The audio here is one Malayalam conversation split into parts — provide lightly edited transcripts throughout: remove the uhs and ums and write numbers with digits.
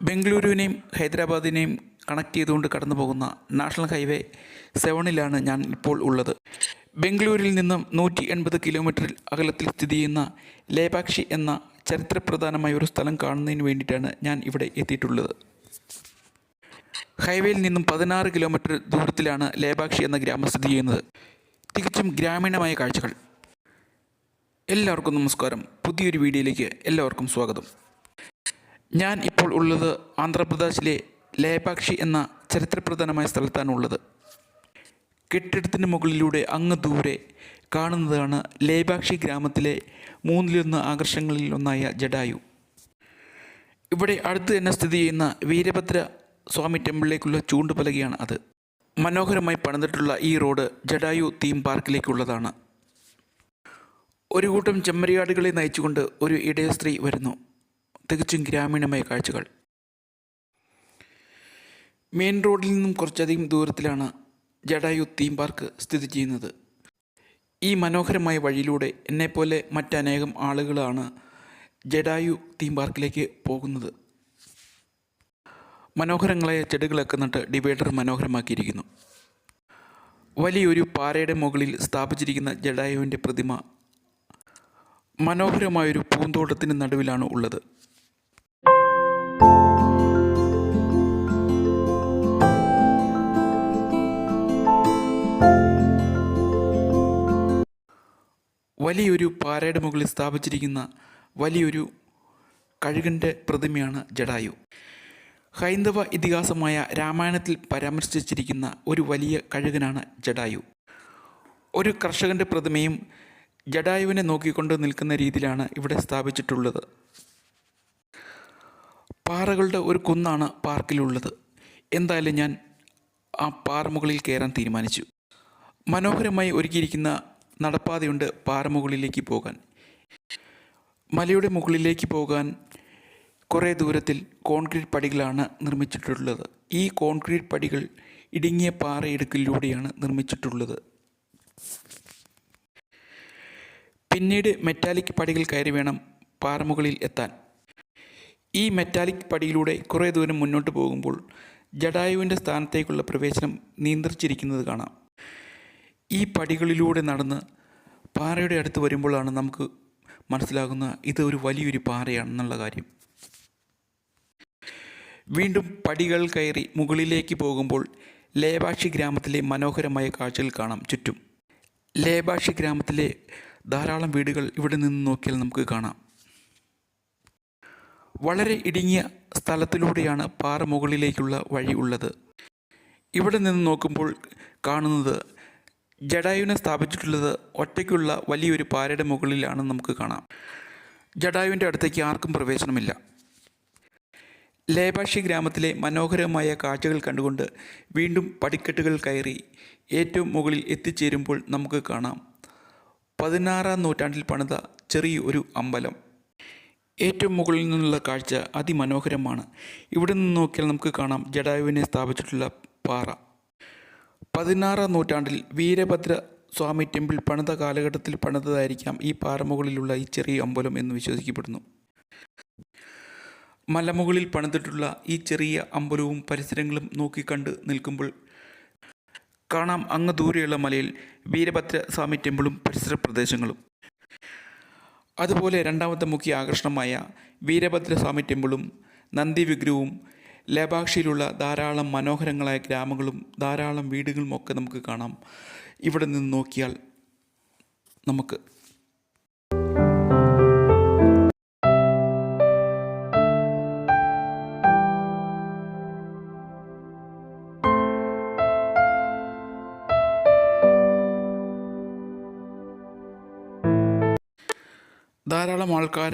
ബംഗളൂരുവിനെയും ഹൈദരാബാദിനെയും കണക്ട് ചെയ്തുകൊണ്ട് കടന്നു പോകുന്ന നാഷണൽ ഹൈവേ 7-ലാണ് ഞാൻ ഇപ്പോൾ ഉള്ളത്. ബംഗളൂരിൽ നിന്നും 180 കിലോമീറ്റർ അകലത്തിൽ സ്ഥിതി ചെയ്യുന്ന ലേപാക്ഷി എന്ന ചരിത്രപ്രധാനമായ ഒരു സ്ഥലം കാണുന്നതിന് വേണ്ടിയിട്ടാണ് ഞാൻ ഇവിടെ എത്തിയിട്ടുള്ളത്. ഹൈവേയിൽ നിന്നും 16 കിലോമീറ്റർ ദൂരത്തിലാണ് ലേപാക്ഷി എന്ന ഗ്രാമം സ്ഥിതി ചെയ്യുന്നത്. തികച്ചും ഗ്രാമീണമായ കാഴ്ചകൾ. എല്ലാവർക്കും നമസ്കാരം. പുതിയൊരു വീഡിയോയിലേക്ക് എല്ലാവർക്കും സ്വാഗതം. ഞാൻ ഇപ്പോൾ ഉള്ളത് ആന്ധ്രാപ്രദേശിലെ ലേപാക്ഷി എന്ന ചരിത്രപ്രധാനമായ സ്ഥലത്താണുള്ളത്. കെട്ടിടത്തിന് മുകളിലൂടെ അങ്ങ് ദൂരെ കാണുന്നതാണ് ലേപാക്ഷി ഗ്രാമത്തിലെ 3-1 ആകർഷണങ്ങളിൽ ഒന്നായ ജഡായു. ഇവിടെ അടുത്ത് തന്നെ സ്ഥിതി ചെയ്യുന്ന വീരഭദ്ര സ്വാമി ടെമ്പിളിലേക്കുള്ള ചൂണ്ടുപലകയാണ് അത്. മനോഹരമായി പണിതിട്ടുള്ള ഈ റോഡ് ജഡായു തീം പാർക്കിലേക്കുള്ളതാണ്. ഒരു കൂട്ടം ചെമ്മരിയാടുകളെ നയിച്ചുകൊണ്ട് ഒരു ഇടയ സ്ത്രീ വരുന്നു. തികച്ചും ഗ്രാമീണമായ കാഴ്ചകൾ. മെയിൻ റോഡിൽ നിന്നും കുറച്ചധികം ദൂരത്തിലാണ് ജഡായു തീം പാർക്ക് സ്ഥിതി ചെയ്യുന്നത്. ഈ മനോഹരമായ വഴിയിലൂടെ എന്നെപ്പോലെ മറ്റനേകം ആളുകളാണ് ജഡായു തീം പാർക്കിലേക്ക് പോകുന്നത്. മനോഹരങ്ങളായ ചെടികളൊക്കെ നട്ട് ഡിവൈഡർ മനോഹരമാക്കിയിരിക്കുന്നു. വലിയൊരു പാറയുടെ മുകളിൽ സ്ഥാപിച്ചിരിക്കുന്ന ജഡായുവിൻ്റെ പ്രതിമ മനോഹരമായൊരു പൂന്തോട്ടത്തിന് നടുവിലാണ് ഉള്ളത്. വലിയൊരു പാറയുടെ മുകളിൽ സ്ഥാപിച്ചിരിക്കുന്ന വലിയൊരു കഴുകൻ്റെ പ്രതിമയാണ് ജഡായു. ഹൈന്ദവ ഇതിഹാസമായ രാമായണത്തിൽ പരാമർശിച്ചിരിക്കുന്ന ഒരു വലിയ കഴുകനാണ് ജഡായു. ഒരു കർഷകൻ്റെ പ്രതിമയും ജഡായുവിനെ നോക്കിക്കൊണ്ട് നിൽക്കുന്ന രീതിയിലാണ് ഇവിടെ സ്ഥാപിച്ചിട്ടുള്ളത്. പാറകളുടെ ഒരു കുന്നാണ് പാർക്കിലുള്ളത്. എന്തായാലും ഞാൻ ആ പാറമുകളിൽ കയറാൻ തീരുമാനിച്ചു. മനോഹരമായി ഒരുക്കിയിരിക്കുന്ന നടപ്പാതയുണ്ട് പാറമുകളിലേക്ക് പോകാൻ. മലയുടെ മുകളിലേക്ക് പോകാൻ കുറേ ദൂരത്തിൽ കോൺക്രീറ്റ് പടികളാണ് നിർമ്മിച്ചിട്ടുള്ളത്. ഈ കോൺക്രീറ്റ് പടികൾ ഇടുങ്ങിയ പാറയിടുക്കിലൂടെയാണ് നിർമ്മിച്ചിട്ടുള്ളത്. പിന്നീട് മെറ്റാലിക് പടികൾ കയറി വേണം പാറമുകളിൽ എത്താൻ. ഈ മെറ്റാലിക് പടിയിലൂടെ കുറേ ദൂരം മുന്നോട്ട് പോകുമ്പോൾ ജഡായുവിൻ്റെ സ്ഥാനത്തേക്കുള്ള പ്രവേശനം നിയന്ത്രിച്ചിരിക്കുന്നത് കാണാം. ഈ പടികളിലൂടെ നടന്ന് പാറയുടെ അടുത്ത് വരുമ്പോഴാണ് നമുക്ക് മനസ്സിലാകുന്ന ഇത് ഒരു വലിയൊരു പാറയാണെന്നുള്ള കാര്യം. വീണ്ടും പടികൾ കയറി മുകളിലേക്ക് പോകുമ്പോൾ ലേപാക്ഷി ഗ്രാമത്തിലെ മനോഹരമായ കാഴ്ചകൾ കാണാം ചുറ്റും. ലേപാക്ഷി ഗ്രാമത്തിലെ ധാരാളം വീടുകൾ ഇവിടെ നിന്ന് നോക്കിയാൽ നമുക്ക് കാണാം. വളരെ ഇടുങ്ങിയ സ്ഥലത്തിലൂടെയാണ് പാറ മുകളിലേക്കുള്ള വഴി ഉള്ളത്. ഇവിടെ നിന്ന് നോക്കുമ്പോൾ കാണുന്നത് ജഡായുവിനെ സ്ഥാപിച്ചിട്ടുള്ളത് ഒറ്റയ്ക്കുള്ള വലിയൊരു പാറയുടെ മുകളിലാണ് നമുക്ക് കാണാം. ജഡായുവിൻ്റെ അടുത്തേക്ക് ആർക്കും പ്രവേശനമില്ല. ലേപാക്ഷി ഗ്രാമത്തിലെ മനോഹരമായ കാഴ്ചകൾ കണ്ടുകൊണ്ട് വീണ്ടും പടിക്കെട്ടുകൾ കയറി ഏറ്റവും മുകളിൽ എത്തിച്ചേരുമ്പോൾ നമുക്ക് കാണാം 16-ാം നൂറ്റാണ്ടിൽ പണിത ചെറിയൊരു അമ്പലം. ഏറ്റവും മുകളിൽ നിന്നുള്ള കാഴ്ച അതിമനോഹരമാണ്. ഇവിടെ നിന്ന് നോക്കിയാൽ നമുക്ക് കാണാം ജഡായുവിനെ സ്ഥാപിച്ചിട്ടുള്ള പാറ. 16-ാം നൂറ്റാണ്ടിൽ വീരഭദ്ര സ്വാമി ടെമ്പിൾ പണിത കാലഘട്ടത്തിൽ പണിതതായിരിക്കാം ഈ പാറമുകളിലുള്ള ഈ ചെറിയ അമ്പലം എന്ന് വിശ്വസിക്കപ്പെടുന്നു. മലമുകളിൽ പണിതിട്ടുള്ള ഈ ചെറിയ അമ്പലവും പരിസരങ്ങളും നോക്കിക്കണ്ട് നിൽക്കുമ്പോൾ കാണാം അങ്ങ് ദൂരെയുള്ള മലയിൽ വീരഭദ്ര സ്വാമി ടെമ്പിളും പരിസര പ്രദേശങ്ങളും. അതുപോലെ രണ്ടാമത്തെ മുഖ്യ ആകർഷണമായ വീരഭദ്ര സ്വാമി ടെമ്പിളും നന്ദി വിഗ്രഹവും ലേപാക്ഷിയിലുള്ള ധാരാളം മനോഹരങ്ങളായ ഗ്രാമങ്ങളും ധാരാളം വീടുകളും ഒക്കെ നമുക്ക് കാണാം ഇവിടെ നിന്ന് നോക്കിയാൽ. നമുക്ക് ധാരാളം ആൾക്കാർ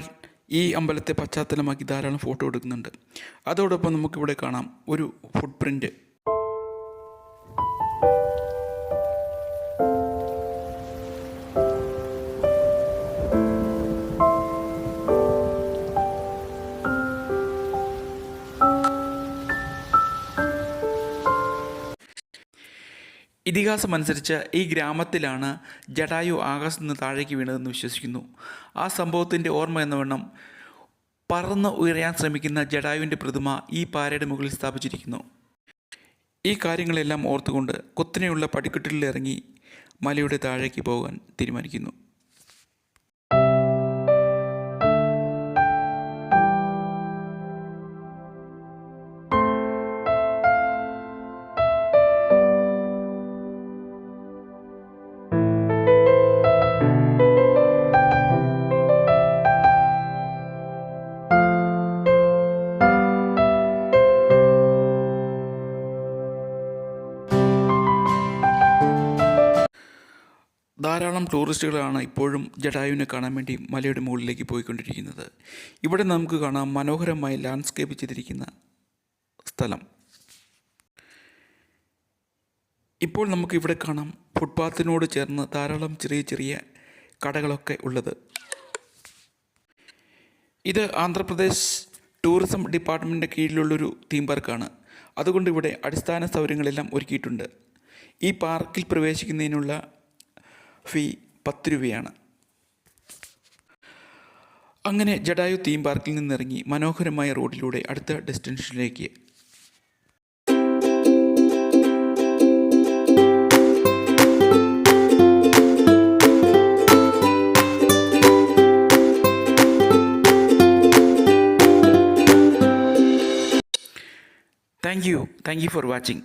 ഈ അമ്പലത്തെ പശ്ചാത്തലമാക്കി ധാരാളം ഫോട്ടോ എടുക്കുന്നുണ്ട്. അതോടൊപ്പം നമുക്കിവിടെ കാണാം ഒരു ഫുട് പ്രിൻ്റ്. ഇതിഹാസമനുസരിച്ച് ഈ ഗ്രാമത്തിലാണ് ജടായു ആകാശത്ത് നിന്ന് താഴേക്ക് വീണതെന്ന് വിശ്വസിക്കുന്നു. ആ സംഭവത്തിൻ്റെ ഓർമ്മ എന്നവണ്ണം പറന്ന് ഉയരാൻ ശ്രമിക്കുന്ന ജടായുവിൻ്റെ പ്രതിമ ഈ പാറയുടെ മുകളിൽ സ്ഥാപിച്ചിരിക്കുന്നു. ഈ കാര്യങ്ങളെല്ലാം ഓർത്തുകൊണ്ട് കുത്തനെയുള്ള പടിക്കെട്ടിൽ ഇറങ്ങി മലയുടെ താഴേക്ക് പോകാൻ തീരുമാനിക്കുന്നു. ധാരാളം ടൂറിസ്റ്റുകളാണ് ഇപ്പോഴും ജടായുവിനെ കാണാൻ വേണ്ടി മലയുടെ മുകളിലേക്ക് പോയിക്കൊണ്ടിരിക്കുന്നത്. ഇവിടെ നമുക്ക് കാണാം മനോഹരമായി ലാൻഡ്സ്കേപ്പ് ചെയ്തിരിക്കുന്ന സ്ഥലം. ഇപ്പോൾ നമുക്കിവിടെ കാണാം ഫുട്പാത്തിനോട് ചേർന്ന് ധാരാളം ചെറിയ ചെറിയ കടകളൊക്കെ ഉള്ളത്. ഇത് ആന്ധ്രാപ്രദേശ് ടൂറിസം ഡിപ്പാർട്ട്മെൻറ്റിൻ്റെ കീഴിലുള്ളൊരു തീം പാർക്കാണ്. അതുകൊണ്ട് ഇവിടെ അടിസ്ഥാന സൗകര്യങ്ങളെല്ലാം ഒരുക്കിയിട്ടുണ്ട്. ഈ പാർക്കിൽ പ്രവേശിക്കുന്നതിനുള്ള ഫീ 10 രൂപയാണ്. അങ്ങനെ ജടായു തീം പാർക്കിൽ നിന്നിറങ്ങി മനോഹരമായ റോഡിലൂടെ അടുത്ത ഡെസ്റ്റിനേഷനിലേക്ക്. Thank you for watching.